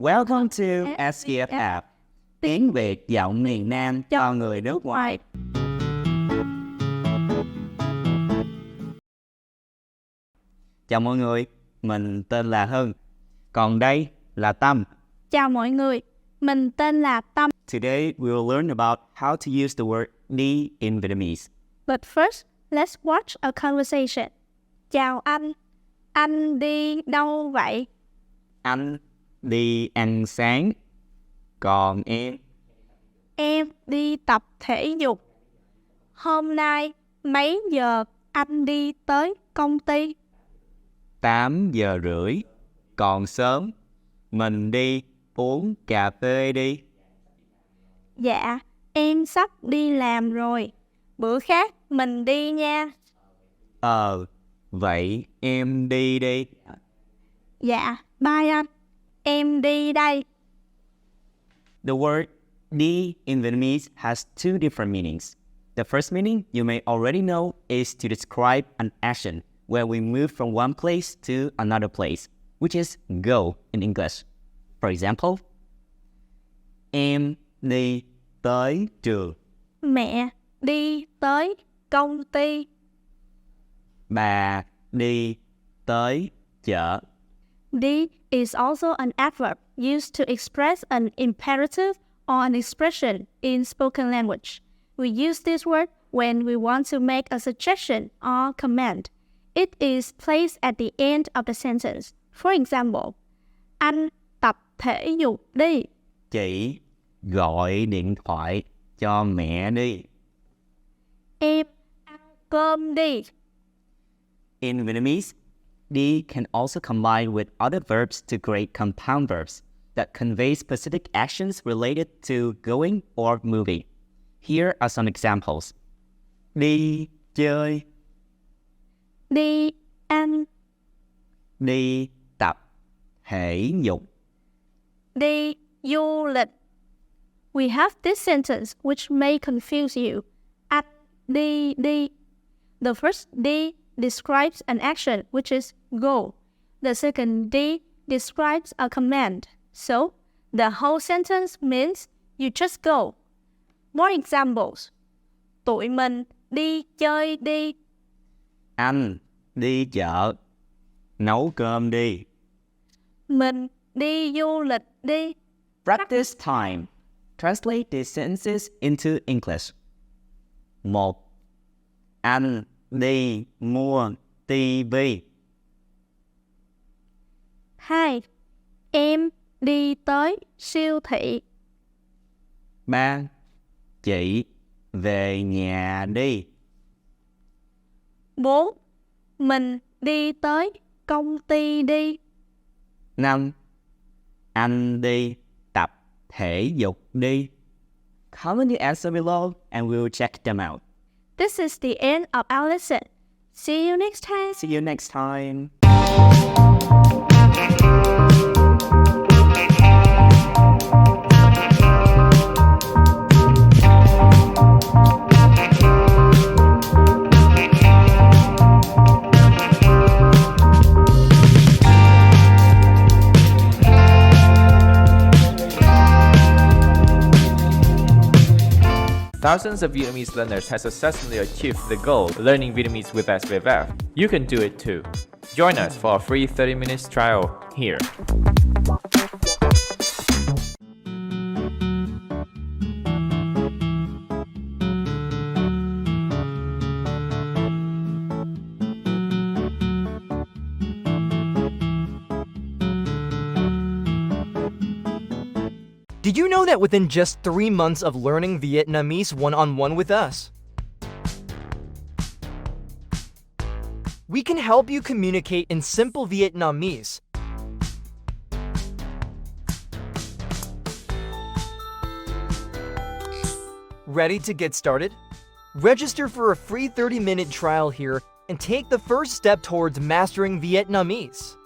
Welcome to SVFF, tiếng Việt giọng miền Nam cho người nước ngoài. Chào mọi người, mình tên là Hưng, còn đây là Tâm. Chào mọi người, mình tên là Tâm. Today we will learn about how to use the word đi in Vietnamese. But first, let's watch a conversation. Chào anh đi đâu vậy? Anh đi ăn sáng, còn em? Em đi tập thể dục. Hôm nay mấy giờ anh đi tới công ty? 8:30, còn sớm, mình đi uống cà phê đi. Dạ, em sắp đi làm rồi. Bữa khác mình đi nha. Vậy em đi đi. Dạ, bye anh. Em đi đây. The word đi in Vietnamese has two different meanings. The first meaning you may already know is to describe an action where we move from one place to another place, which is go in English. For example, em đi tới trường. Mẹ đi tới công ty. Bà đi tới chợ. Đi is also an adverb used to express an imperative or an expression in spoken language. We use this word when we want to make a suggestion or command. It is placed at the end of the sentence. For example, anh tập thể dục đi. Chị gọi điện thoại cho mẹ đi. Em ăn cơm đi. In Vietnamese, đi can also combine with other verbs to create compound verbs that convey specific actions related to going or moving. Here are some examples. Đi chơi. Đi ăn. Đi tập thể dục. Đi du lịch. We have this sentence which may confuse you. Anh đi đi. The first đi describes an action which is go. The second đi describes a command. So, the whole sentence means you just go. More examples. Tụi mình đi chơi đi. Anh đi chợ. Nấu cơm đi. Mình đi du lịch đi. Practice time. Translate these sentences into English. 1. Anh đi mua TV. 2. Em đi tới siêu thị. 3. Chị về nhà đi. 4. Mình đi tới công ty đi. 5. Anh đi tập thể dục đi. Comment your answer below and we'll check them out. This is the end of our lesson. See you next time. See you next time. Thousands of Vietnamese learners have successfully achieved the goal learning Vietnamese with SVFF. You can do it too. Join us for a free 30 minutes trial here. Did you know that within just 3 months of learning Vietnamese one-on-one with us, we can help you communicate in simple Vietnamese. Ready to get started? Register for a free 30-minute trial here and take the first step towards mastering Vietnamese.